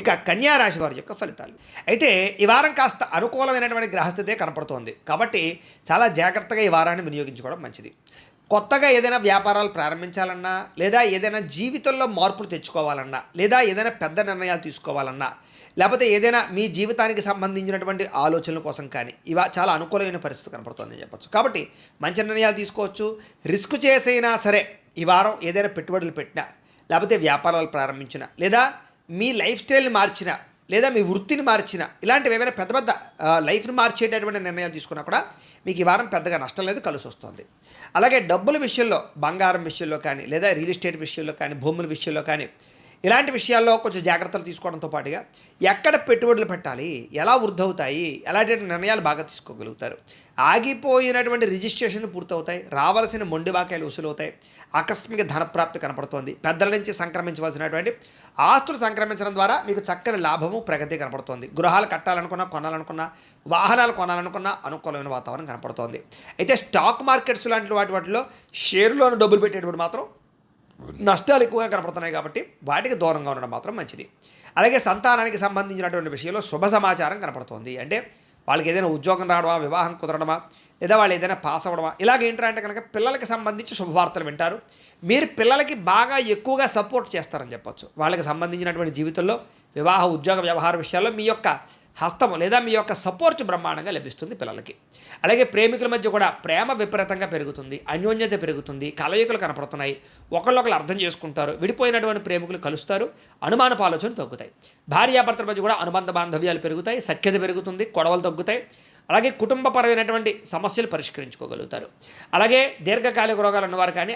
ఇక కన్యా రాశి వారి యొక్క ఫలితాలు అయితే ఈ వారం కాస్త అనుకూలమైనటువంటి గ్రహస్థితే కనపడుతోంది కాబట్టి చాలా జాగ్రత్తగా ఈ వారాన్ని వినియోగించుకోవడం మంచిది. కొత్తగా ఏదైనా వ్యాపారాలు ప్రారంభించాలన్నా లేదా ఏదైనా జీవితంలో మార్పులు తెచ్చుకోవాలన్నా లేదా ఏదైనా పెద్ద నిర్ణయాలు తీసుకోవాలన్నా లేకపోతే ఏదైనా మీ జీవితానికి సంబంధించినటువంటి ఆలోచనల కోసం కానీ చాలా అనుకూలమైన పరిస్థితి కనపడుతుందని చెప్పచ్చు. కాబట్టి మంచి నిర్ణయాలు తీసుకోవచ్చు. రిస్క్ చేసైనా సరే ఈ వారం ఏదైనా పెట్టుబడులు పెట్టినా లేకపోతే వ్యాపారాలు ప్రారంభించినా లేదా మీ లైఫ్ స్టైల్ని మార్చినా లేదా మీ వృత్తిని మార్చినా ఇలాంటివి ఏమైనా పెద్ద పెద్ద లైఫ్ని మార్చేటటువంటి నిర్ణయాలు తీసుకున్నా కూడా మీకు ఈ వారం పెద్దగా నష్టం లేదు, కలిసి వస్తుంది. అలాగే డబ్బుల విషయంలో బంగారం విషయంలో కానీ లేదా రియల్ ఎస్టేట్ విషయంలో కానీ భూముల విషయంలో కానీ ఇలాంటి విషయాల్లో కొంచెం జాగ్రత్తలు తీసుకోవడంతో పాటుగా ఎక్కడ పెట్టుబడులు పెట్టాలి, ఎలా వృద్ధవుతాయి, ఎలాంటి నిర్ణయాలు బాగా తీసుకోగలుగుతారు. ఆగిపోయినటువంటి రిజిస్ట్రేషన్లు పూర్తవుతాయి, రావాల్సిన మొండి బాకాయలు వసూలవుతాయి, ఆకస్మిక ధనప్రాప్తి కనపడుతోంది, పెద్దల నుంచి సంక్రమించవలసినటువంటి ఆస్తులు సంక్రమించడం ద్వారా మీకు చక్కని లాభము ప్రగతి కనపడుతోంది. గృహాలు కట్టాలనుకున్నా కొనాలనుకున్నా వాహనాలు కొనాలనుకున్నా అనుకూలమైన వాతావరణం కనపడుతోంది. అయితే స్టాక్ మార్కెట్స్ లాంటి వాటిలో షేర్లోని డబ్బులు పెట్టేటప్పుడు మాత్రం నష్టాలు ఎక్కువగా కనపడుతున్నాయి కాబట్టి వాటికి దూరంగా ఉండడం మాత్రం మంచిది. అలాగే సంతానానికి సంబంధించినటువంటి విషయంలో శుభ సమాచారం కనపడుతోంది. అంటే వాళ్ళకి ఏదైనా ఉద్యోగం రావడమా, వివాహం కుదరడమా, లేదా వాళ్ళు ఏదైనా పాస్ అవ్వడమా, ఇలాగేంటంటే కనుక పిల్లలకి సంబంధించి శుభవార్తలు వింటారు. మీరు పిల్లలకి బాగా ఎక్కువగా సపోర్ట్ చేస్తారని చెప్పొచ్చు. వాళ్ళకి సంబంధించినటువంటి జీవితంలో వివాహ ఉద్యోగ వ్యవహార విషయాల్లో మీ యొక్క హస్తము లేదా మీ యొక్క సపోర్ట్ బ్రహ్మాండంగా లభిస్తుంది పిల్లలకి. అలాగే ప్రేమికుల మధ్య కూడా ప్రేమ విపరీతంగా పెరుగుతుంది, అన్యోన్యత పెరుగుతుంది, కలయికలు కనపడుతున్నాయి, ఒకళ్ళొకళ్ళు అర్థం చేసుకుంటారు, విడిపోయినటువంటి ప్రేమికులు కలుస్తారు, అనుమానపు ఆలోచనలు తగ్గుతాయి, భార్యాభర్తల మధ్య కూడా అనుబంధ బాంధవ్యాలు పెరుగుతాయి, సఖ్యత పెరుగుతుంది, గొడవలు తగ్గుతాయి, అలాగే కుటుంబపరమైనటువంటి సమస్యలు పరిష్కరించుకోగలుగుతారు. అలాగే దీర్ఘకాలిక రోగాలు ఉన్నవారు కానీ